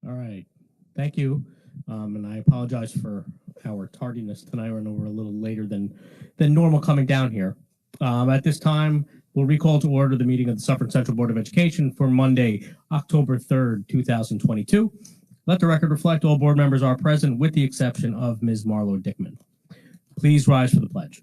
All right. Thank you. And I apologize for our tardiness tonight. I know we're a little later than normal coming down here. At this time, we'll recall to order the meeting of the Suffern Central Board of Education for Monday, October 3rd, 2022. Let the record reflect all board members are present with the exception of Ms. Marlo Dickman. Please rise for the pledge.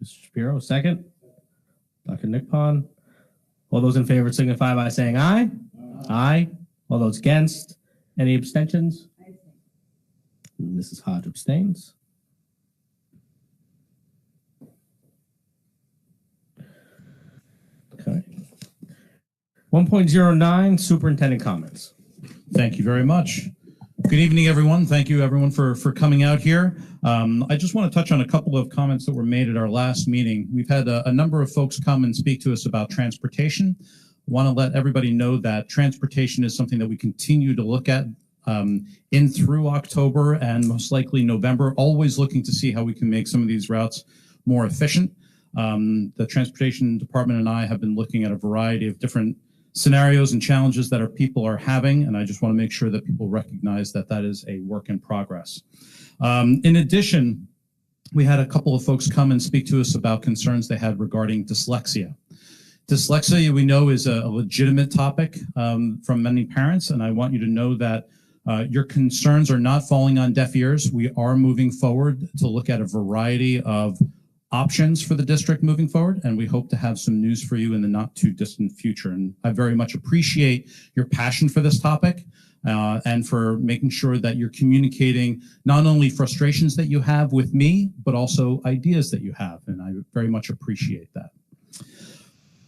Mr. Shapiro, second. Dr. Nickpon. All those in favor signify by saying aye. Aye. All those against? Any abstentions? Mrs. Hodge abstains. Okay. 1.09, superintendent comments. Thank you very much. Good evening, everyone. Thank you, everyone, for coming out here. I just want to touch on a couple of comments that were made at our last meeting. We've had a number of folks come and speak to us about transportation. I want to let everybody know that transportation is something that we continue to look at in through October and most likely November, always looking to see how we can make some of these routes more efficient. The transportation department and I have been looking at a variety of different scenarios and challenges that our people are having, and I just want to make sure that people recognize that that is a work in progress. In addition, we had a couple of folks come and speak to us about concerns they had regarding dyslexia. Dyslexia, we know, is a legitimate topic from many parents, and I want you to know that your concerns are not falling on deaf ears. We are moving forward to look at a variety of options for the district moving forward, and we hope to have some news for you in the not too distant future. And I very much appreciate your passion for this topic and for making sure that you're communicating not only frustrations that you have with me, but also ideas that you have, and I very much appreciate that.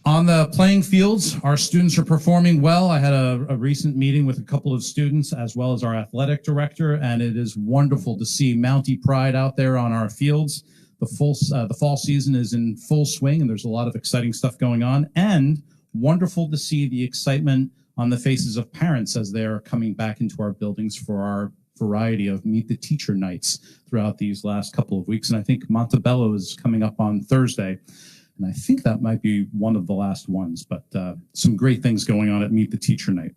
On the playing fields, our students are performing well. I had a recent meeting with a couple of students as well as our athletic director, and it is wonderful to see Mountie pride out there on our fields. The fall season is in full swing, and there's a lot of exciting stuff going on, and wonderful to see the excitement on the faces of parents as they're coming back into our buildings for our variety of Meet the Teacher nights throughout these last couple of weeks. And I think Montebello is coming up on Thursday. And I think that might be one of the last ones, but some great things going on at Meet the Teacher Night.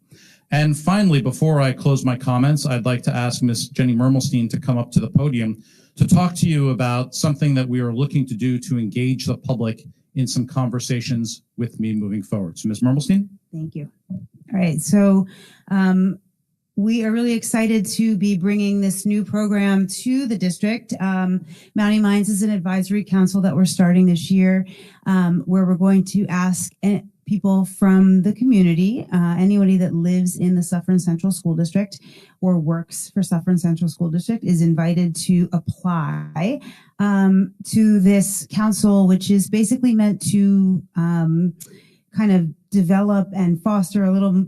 And finally, before I close my comments, I'd like to ask Ms. Jenny Mermelstein to come up to the podium to talk to you about something that we are looking to do to engage the public in some conversations with me moving forward. So Ms. Mermelstein? Thank you. All right, so we are really excited to be bringing this new program to the district. Mountie Minds is an advisory council that we're starting this year, where we're going to ask people from the community, anybody that lives in the Suffern Central School District or works for Suffern Central School District is invited to apply to this council, which is basically meant to kind of develop and foster a little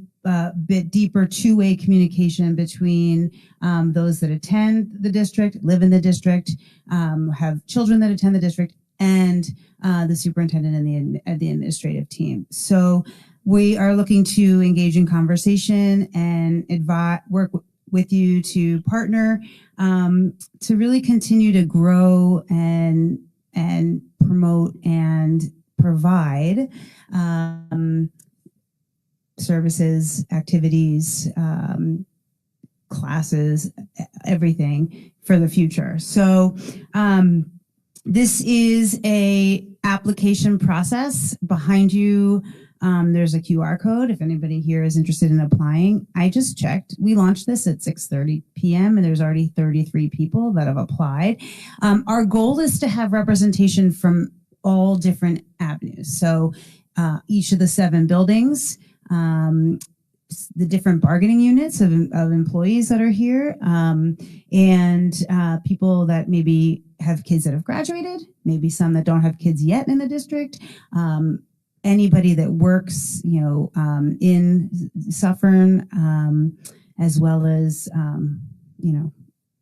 bit deeper two-way communication between those that attend the district, live in the district, have children that attend the district, and the superintendent and the administrative team. So we are looking to engage in conversation and work with you to partner to really continue to grow and promote and provide services, activities, classes, everything for the future. So this is a application process. Behind you, there's a QR code if anybody here is interested in applying. I just checked. We launched this at 6:30 p.m. and there's already 33 people that have applied. Our goal is to have representation from all different avenues. So each of the 7 buildings, the different bargaining units of employees that are here, and people that maybe have kids that have graduated, maybe some that don't have kids yet in the district, anybody that works, in Suffern, as well as,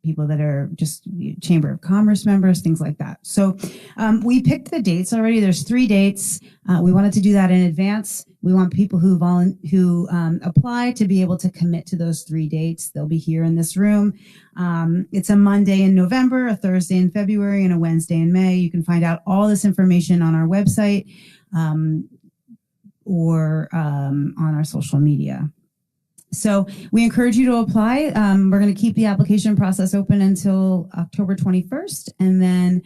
people that are just Chamber of Commerce members, things like that. So we picked the dates already. There's 3 dates. We wanted to do that in advance. We want people who apply to be able to commit to those 3 dates. They'll be here in this room. It's a Monday in November, a Thursday in February, and a Wednesday in May. You can find out all this information on our website or on our social media. So we encourage you to apply. We're going to keep the application process open until October 21st, and then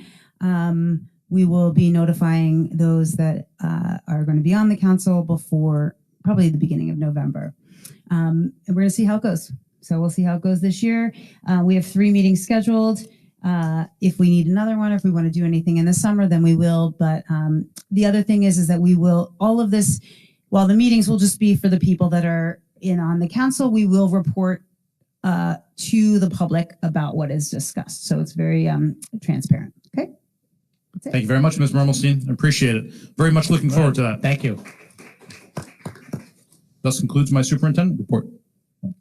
we will be notifying those that are going to be on the council before probably the beginning of November. And we're going to see how it goes. So we'll see how it goes this year. We have 3 meetings scheduled. If we need another one, or if we want to do anything in the summer, then we will. But the other thing is that we will, all of this, while the meetings will just be for the people that are in on the council, we will report to the public about what is discussed. So it's very transparent. Okay. Thank you very much, Ms. Mermelstein. I appreciate it. Very much looking forward to that. Thank you. Thus concludes my superintendent report. All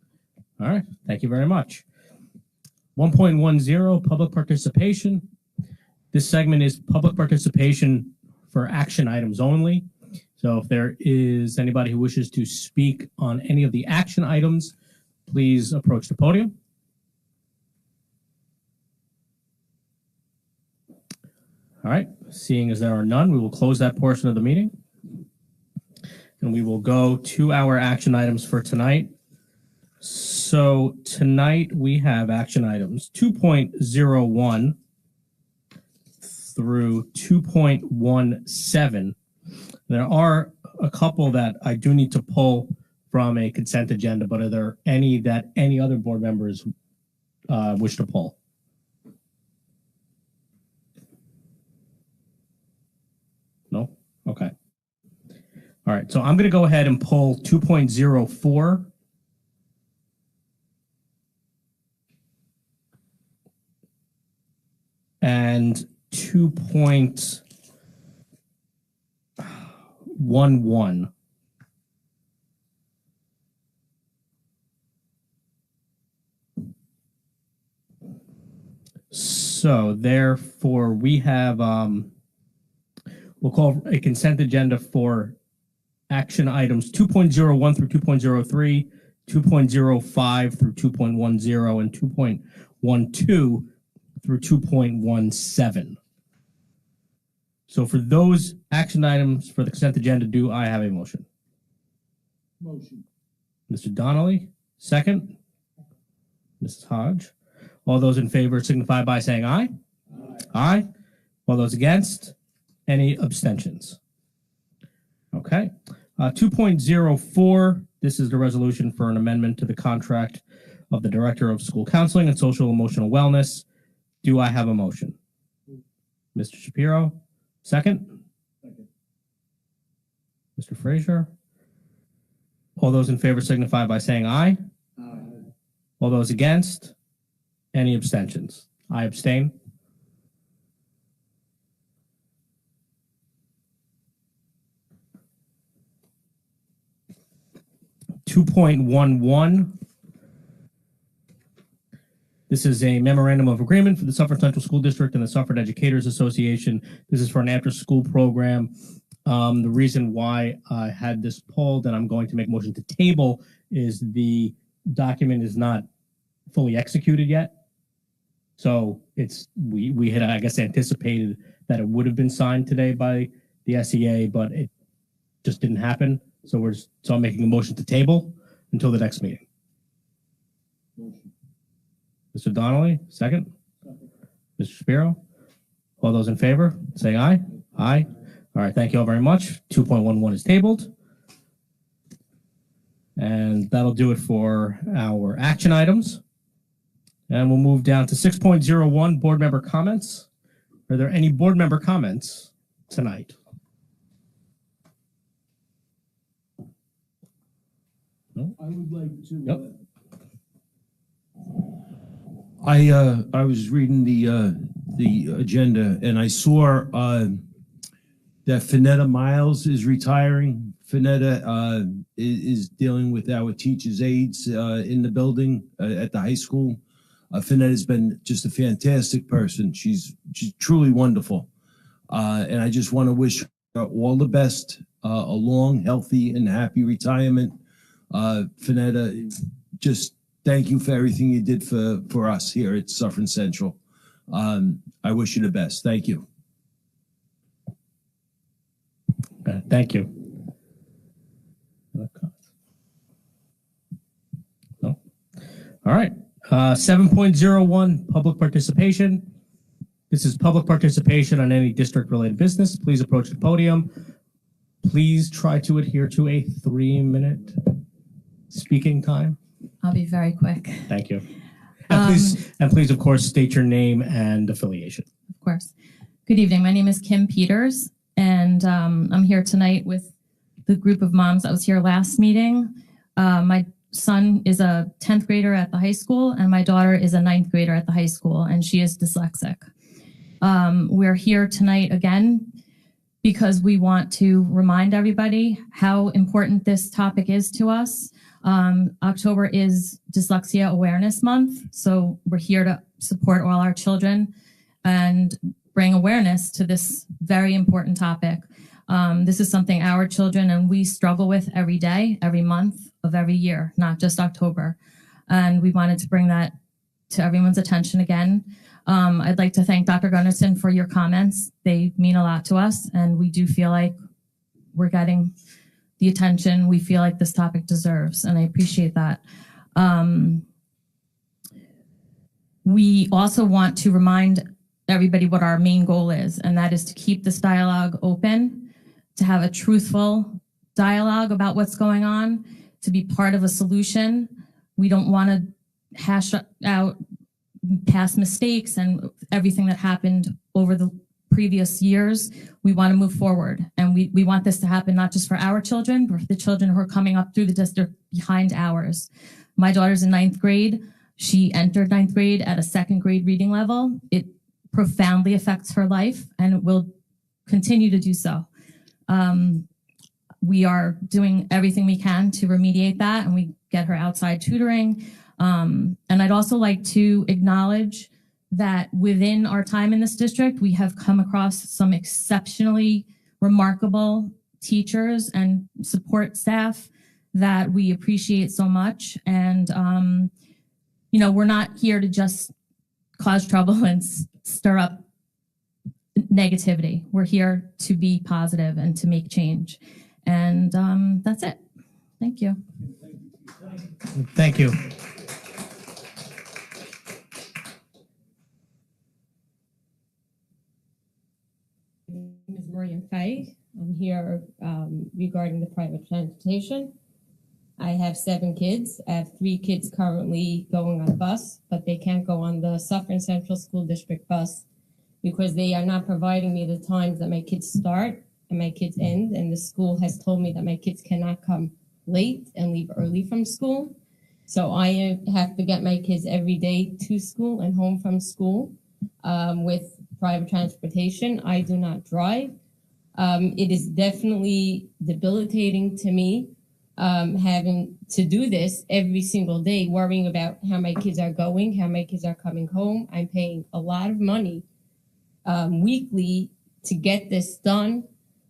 right. Thank you very much. 1.10, public participation. This segment is public participation for action items only. So if there is anybody who wishes to speak on any of the action items, please approach the podium. All right, seeing as there are none, we will close that portion of the meeting. And we will go to our action items for tonight. So tonight we have action items 2.01 through 2.17. There are a couple that I do need to pull from a consent agenda, but are there any that any other board members wish to pull? All right, so I'm going to go ahead and pull 2.04. And 2.11. So therefore, we have, we'll call a consent agenda for action items 2.01 through 2.03, 2.05 through 2.10, and 2.12 through 2.17. So for those action items for the consent agenda, do I have a motion? Motion. Mr. Donnelly, second. Mrs. Hodge. All those in favor signify by saying aye. Aye. All those against? Any abstentions? Okay. 2.04, this is the resolution for an amendment to the contract of the Director of School Counseling and Social Emotional Wellness. Do I have a motion? Mr. Shapiro, second. Mr. Frazier. All those in favor signify by saying aye. All those against? Any abstentions? I abstain. .11. This is a memorandum of agreement for the Suffern Central School District and the Suffern Educators Association. This is for an after-school program. The reason why I had this pulled and I'm going to make a motion to table is the document is not fully executed yet. So it's we had, I guess, anticipated that it would have been signed today by the SEA, but it just didn't happen. So I'm making a motion to table until the next meeting. Motion. Mr. Donnelly, second. Mr. Shapiro. All those in favor, say aye. Aye. All right, thank you all very much. 2.11 is tabled. And that'll do it for our action items. And we'll move down to 6.01, board member comments. Are there any board member comments tonight? No? I would like to. Yep. I was reading the agenda and I saw that Finetta Miles is retiring. Finetta is dealing with our teachers' aides in the building at the high school. Finetta has been just a fantastic person. She's truly wonderful. And I just want to wish her all the best, a long, healthy, and happy retirement. Finetta, just thank you for everything you did for us here at Suffern Central. I wish you the best. Thank you. Thank you. No? All right. 7.01, public participation. This is public participation on any district-related business. Please approach the podium. Please try to adhere to a 3-minute speaking time. I'll be very quick. Thank you. And please, of course, state your name and affiliation. Of course. Good evening. My name is Kim Peters, and I'm here tonight with the group of moms that was here last meeting. My son is a 10th grader at the high school, and my daughter is a 9th grader at the high school, and she is dyslexic. We're here tonight again because we want to remind everybody how important this topic is to us. October is Dyslexia Awareness Month, so we're here to support all our children and bring awareness to this very important topic. This is something our children and we struggle with every day, every month of every year, not just October. And we wanted to bring that to everyone's attention again. I'd like to thank Dr. Gunnarsson for your comments. They mean a lot to us, and we do feel like we're getting the attention we feel like this topic deserves, and I appreciate that. We also want to remind everybody what our main goal is, and that is to keep this dialogue open, to have a truthful dialogue about what's going on, to be part of a solution. We don't want to hash out past mistakes and everything that happened over the previous years. We want to move forward, and we want this to happen not just for our children, but for the children who are coming up through the district behind ours. My daughter's in 9th grade. She entered 9th grade at a 2nd grade reading level. It profoundly affects her life, and it will continue to do so. We are doing everything we can to remediate that, and we get her outside tutoring. And I'd also like to acknowledge that within our time in this district, we have come across some exceptionally remarkable teachers and support staff that we appreciate so much. And, you know, we're not here to just cause trouble and stir up negativity. We're here to be positive and to make change. And that's it. Thank you. Thank you. My name is Maria Feig. I'm here regarding the private transportation. I have 7 kids. I have 3 kids currently going on a bus, but they can't go on the Suffern Central School District bus because they are not providing me the times that my kids start and my kids end. And the school has told me that my kids cannot come late and leave early from school. So I have to get my kids every day to school and home from school with private transportation. I do not drive. It is definitely debilitating to me having to do this every single day, worrying about how my kids are going, how my kids are coming home. I'm paying a lot of money weekly to get this done.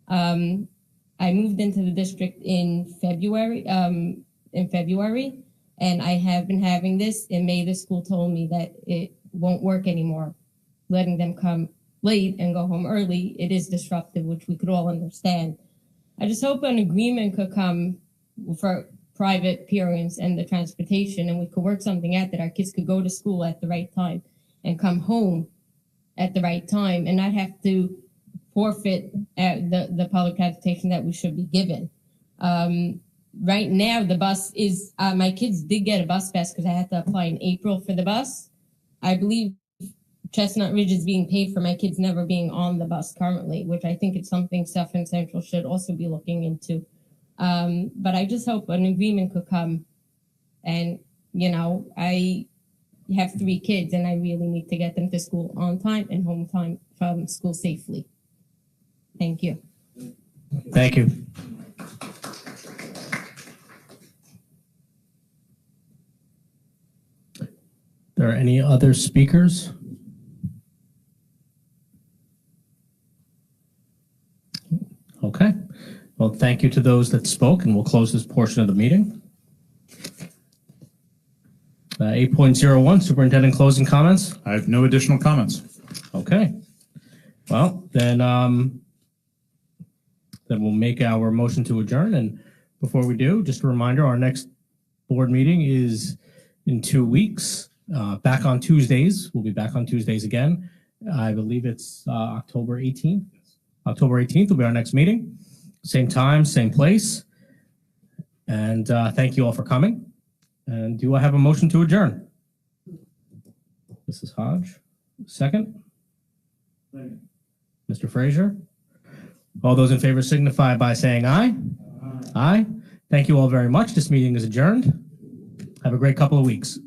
I moved into the district in February, and I have been having this. In May, the school told me that it won't work anymore, letting them come late and go home early. It is disruptive, which we could all understand. I just hope an agreement could come for private parents and the transportation, and we could work something out that our kids could go to school at the right time and come home at the right time and not have to forfeit the public transportation that we should be given. Right now, the bus is, my kids did get a bus pass because I had to apply in April for the bus. I believe Chestnut Ridge is being paid for my kids never being on the bus currently, which I think it's something Suffern Central should also be looking into. But I just hope an agreement could come. And, you know, I have 3 kids and I really need to get them to school on time and home time from school safely. Thank you. Thank you. There are any other speakers? Okay. Well, thank you to those that spoke, and we'll close this portion of the meeting. 8.01, Superintendent closing comments. I have no additional comments. Okay. Well, then we'll make our motion to adjourn. And before we do, just a reminder, our next board meeting is in 2 weeks. Back on Tuesdays. We'll be back on Tuesdays again. I believe it's October 18th. October 18th will be our next meeting. Same time, same place. And thank you all for coming. And do I have a motion to adjourn? Mrs. Hodge, second. Mr. Frazier. All those in favor signify by saying aye. Aye. Thank you all very much. This meeting is adjourned. Have a great couple of weeks.